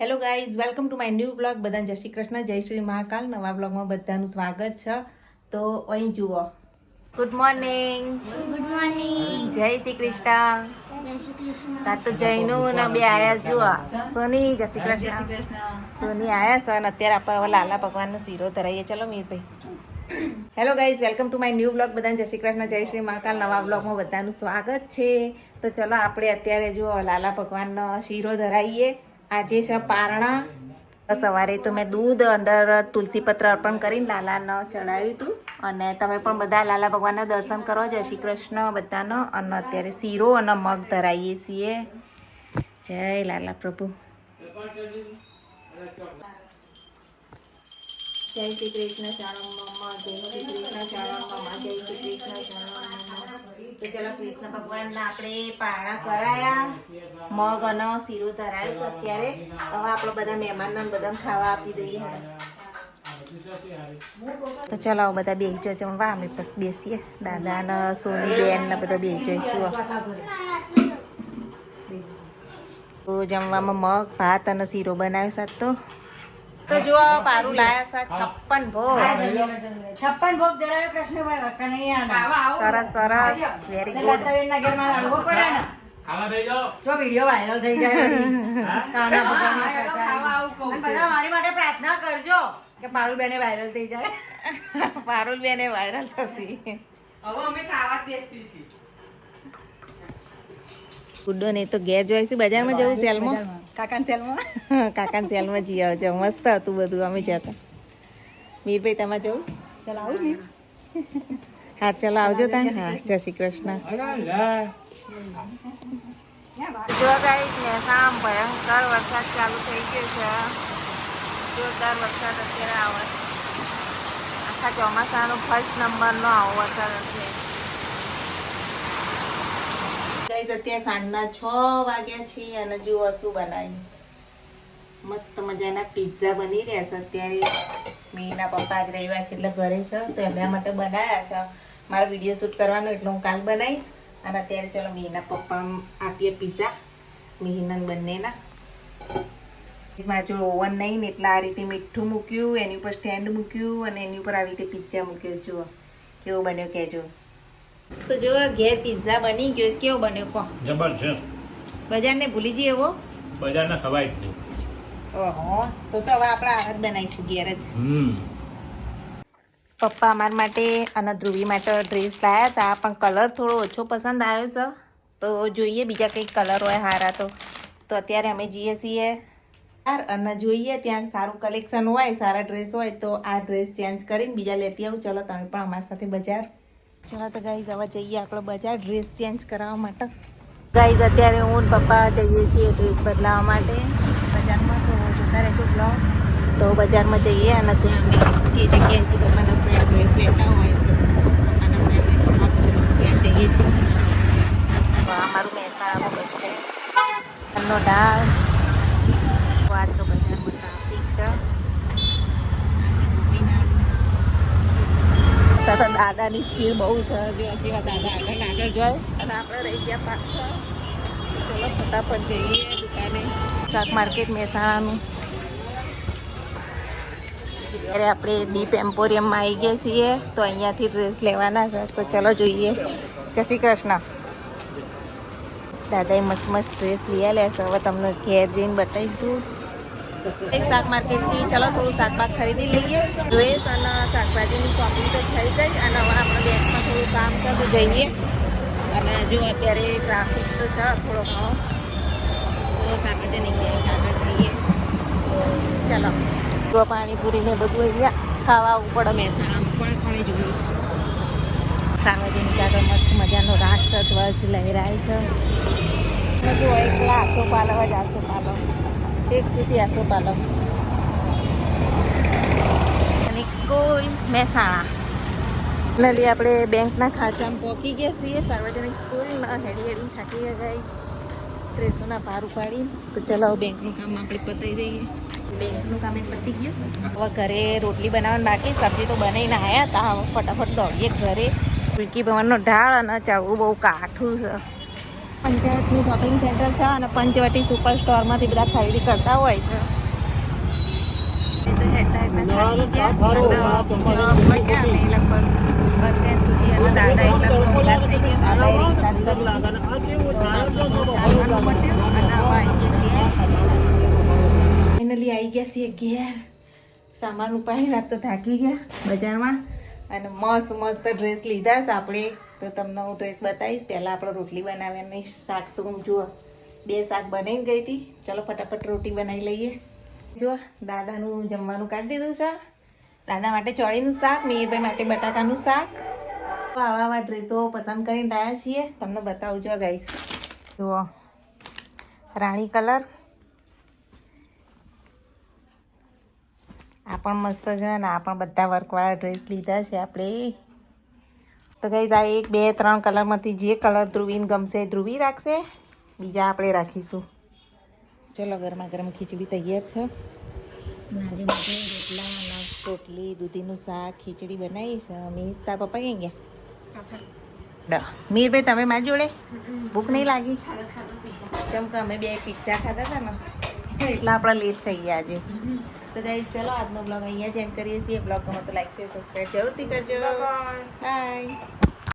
Hello guys, welcome to my new blog. બધાને જય શ્રી કૃષ્ણ, જય શ્રી મહાકાલ. નવા બ્લોગમાં બધાનું સ્વાગત છે. તો અહીં જુઓ, ગુડ મોર્નિંગ, ગુડ મોર્નિંગ. જય શ્રી કૃષ્ણ. જય શ્રી કૃષ્ણ. તાર તો જૈનો ને બે આયા જુઓ. સોની જય શ્રી કૃષ્ણ. સોની આયા છે અને અત્યારે આપણે હવે લાલા ભગવાનનો શીરો ધરાઈએ. ચલો મીરભાઈ. Hello guys, welcome to my new blog. બધાને જય શ્રી કૃષ્ણ, જય શ્રી મહાકાલ. નવા બ્લોગમાં બધાનું સ્વાગત છે. તો ચલો આપણે અત્યારે જુઓ લાલા ભગવાનનો શીરો ધરાઈએ. આજે છે પારણા. સવારે તો મેં દૂધ અંદર તુલસી પત્ર અર્પણ કરીને લાલાને ચડાવ્યું હતું. અને તમે પણ બધા લાલા ભગવાનના દર્શન કરો. જય શ્રી કૃષ્ણ બધાનો. અને અત્યારે શીરો અને મગ ધરાઈએ છીએ. જય લાલા પ્રભુ. જય શ્રી કૃષ્ણ શરણમ મમ, જય શ્રી કૃષ્ણ શરણમ મમ, જય શ્રી કૃષ્ણ શરણમ મમ. તો ચલો કૃષ્ણ ભગવાનના આપણે પારણા કરાયા, મગ અને શીરો ધરાયો છે અત્યારે. હવે આપણે બધા મહેમાનને બધા ખાવા આપી દઈએ. તો ચલો બધા બેસી જમવા. અમે બસ બેસીએ. દાદા ને સોની બેન ને બધા બેસી જઈશું. તો જમવામાં મગ ભાત અને શીરો બનાવ્યો સાથ. તો જો પારું લાયા છે 56 ભોગ. 56 ભોગ ધરાયો કૃષ્ણ કનૈયાના. સરસ સરસ, વેરી ગુડ. લતાબેનના ઘરમાં રાંધવો પડે ને. ખાવા બેજો. જો વિડિયો વાયરલ થઈ જાય કાના ભગવાનના ખાવા આવું કહું. અને બધા મારી માટે પ્રાર્થના કરજો કે પારુલબેને વાયરલ થઈ જાય. પારુલ બેને વાયરલ થતી. હવે અમે ખાવા જ બેસી છીએ. ગુડ્ડો ને તો ઘેર જોઈશું. બજારમાં જવું સેલમાં. કાકાના સેલમાં. કાકાના સેલમાં જઈ આવજો. મસ્ત હતું બધું. અમે જતા. મીરભાઈ તમે જવું? ચાલ આવું ને. હા ચલો આવજો ત્યાં. હા જય શ્રી કૃષ્ણ. જો ગાઈસ મહેસાણામાં ભયંકર વરસાદ ચાલુ થઈ ગયો છે. જોરદાર વરસાદ અત્યારે આવે. આખા ચોમાસાનો ફર્સ્ટ નંબરનો આવો વરસાદ હશે. ગાઈસ અત્યારે સાંજના 6 વાગ્યા છે અને જુઓ શું બનાવ્યું. મસ્ત મજાના પિઝા બની રહ્યા છે અત્યારે. મીના પપ્પા આજ રવિવાર છે એટલે ઘરે છે તો એમના માટે બનાવ્યા છે. મારો વિડીયો શૂટ કરવાનો એટલે હું કાલ બનાવીશ. અને અત્યારે ચલો મીના પપ્પા આપીએ પિઝા મીના બંનેના. મારા જો ઓવન નહીં ને એટલે આ રીતે મીઠું મૂક્યું, એની ઉપર સ્ટેન્ડ મૂક્યું અને એની ઉપર આવી રીતે પિઝા મૂક્યો. જુઓ કેવો બન્યો કહેજો. તો જો ઘેર પિઝા બની ગયો. કેવો બન્યો કહો? જબરજસ્ત. બજારને ભૂલી જઈએ એવો. બજારના ખવાય જ નહીં. ઓહો, તો હવે આપણે આ જ બનાવીશું ઘેર જ. પપ્પા અમારા માટે અને ધ્રુવી માટે ડ્રેસ લાવ્યા હતા પણ કલર થોડો ઓછો પસંદ આવ્યો છે. તો જોઈએ બીજા કંઈક કલર હોય સારા તો અત્યારે અમે જઈએ છીએ અને જોઈએ ત્યાં સારું કલેક્શન હોય, સારા ડ્રેસ હોય તો આ ડ્રેસ ચેન્જ કરીને બીજા લેતી આવું. ચલો તમે પણ અમારી સાથે બજાર. ચલો તો ગાઈઝ હવે જઈએ આપણે બજાર ડ્રેસ ચેન્જ કરાવવા માટે. ગાઈઝ અત્યારે હું પપ્પા જઈએ છીએ ડ્રેસ બદલાવવા માટે બજારમાં. તો જોતા રહેજો બ્લોગ. તો બજારમાં જઈએ અને ત્યાં અમે જે જગ્યાએથી બધાના ફ્રેન્ડ ડ્રેસ લેતા હોય છે અને ફ્રેન્ડ શોપ છે ત્યાં જઈએ છીએ. અમારું મહેસાણામાં બસ સ્ટેન્ડ નો ડાળ. આજ તો બજારમાં ટ્રાફિક છે. તો દાદાની સ્પીડ બહુ છે. જો હજી દાદા આગળ જાય અને આપણે રહી ગયા પાછળ. ચલો ફટાફટ જઈએ દુકાને. શાક માર્કેટ મહેસાણાનું. ત્યારે આપણે દીપ એમ્પોરિયમમાં આવી ગયા છીએ તો અહીંયાથી ડ્રેસ લેવાના છે. તો ચલો જોઈએ. જય શ્રી કૃષ્ણ. દાદાએ મસ્ત મસ્ત ડ્રેસ લઈ લેશે. હવે તમને ઘેર જઈને બતાવીશું. શાક માર્કેટથી ચલો થોડું શાકભાગ ખરીદી લઈએ. ડ્રેસ અને શાકભાજીની શોપિંગ તો થઈ ગઈ અને હવે આપણે બેંકમાં થોડું કામ છે તો જઈએ. અને જો અત્યારે ટ્રાફિક તો છે થોડો ઘણો તો સાર્વજનિક બેંક આગળ જઈએ. ચલો જો પાણીપુરી ને બધું અહીંયા ખાવા આવવું પડે. મહેસાણામાં પણ જોયું. સાર્વજનિક આગળ મસ્ત મજાનો રાષ્ટ્ર ધ્વજ લહેરાય છે. જો એકલા આસોપાલવ જ આસોપાલવ છેક સુધી આસોપાલવ. અને સ્કૂલ મહેસાણા નલી આપણે બેંકના ખાતામાં પહોંચી ગયા છીએ. સાર્વજનિક સ્કૂલમાં હેડી થાકી ગયા. ડ્રેસોના ભાર ઉપાડી. તો ચલો બેંકનું કામ આપણે પતાવી દઈએ. બેંકનું કામ એ પતી ગયું. હવે ઘરે રોટલી બનાવવાની બાકી. સબ્જી તો બનાવીને આવ્યા હતા. હવે ફટાફટ દોડીએ ઘરે. વિકી ભવનનો ઢાળ અને ચડવું બહુ કાઠું છે. પંચાયતનું શોપિંગ સેન્ટર છે અને પંચવટી સુપર સ્ટોરમાંથી બધા ખરીદી કરતા હોય છે. એ તો હેઠા હેઠા થાકી ગયા અને પહોંચ્યા અમે લગભગ બસ સ્ટેન્ડ સુધી અને દાદા એકલા ઊંઘા થઈ ગયા. દાદાએ રિક્ષા જ કરી હતી તો બાકી તો ચાલવાનું પટ્યું અને હવે આવી ગયા ફાઇનલી આવી ગયા છીએ ઘેર. સામાન ઉપાડી રાત તો થાકી ગયા બજારમાં અને મસ્ત મસ્ત ડ્રેસ લીધા છે આપણે. તો તમને હું ડ્રેસ બતાવીશ. પહેલાં આપણે રોટલી બનાવવાની શાક તો હું જુઓ 2 શાક બનાવીને ગઈ હતી. ચલો ફટાફટ રોટી બનાવી લઈએ. જો દાદાનું જમવાનું કાઢી દીધું છે. દાદા માટે ચોળીનું શાક, મીરભાઈ માટે બટાકાનું શાક. તો આવા આવા ડ્રેસો પસંદ કરીને લાવ્યા છીએ. તમને બતાવું જો ગાઈસ. જુઓ રાણી કલર, આ પણ મસ્ત છે અને આ પણ બધા વર્કવાળા ડ્રેસ લીધા છે આપણે. તો ગાઈસ આ 1 2 3 કલરમાંથી જે કલર ધ્રુવીને ગમશે ધ્રુવી રાખશે, બીજા આપણે રાખીશું. ચલો ગરમા ગરમ ખીચડી તૈયાર છે. આજે માટે રોટલા અને રોટલી દૂધીનું શાક ખીચડી બનાવી છે. મીર તાર પપ્પા ક્યાં ગયા? મીરભાઈ તમે મારી જોડે ભૂખ નહીં લાગી? કેમ કે અમે 2 પિઝા ખાધા હતા ને એટલે આપણે લેટ થઈ ગયા આજે. તો ગાઈસ ચલો આજનો બ્લોગ અહીંયા જ એન્ડ કરીએ છીએ. બ્લોગ ગમે તો લાઈક શેર સબસ્ક્રાઈબ જરૂરથી કરજો. બાય.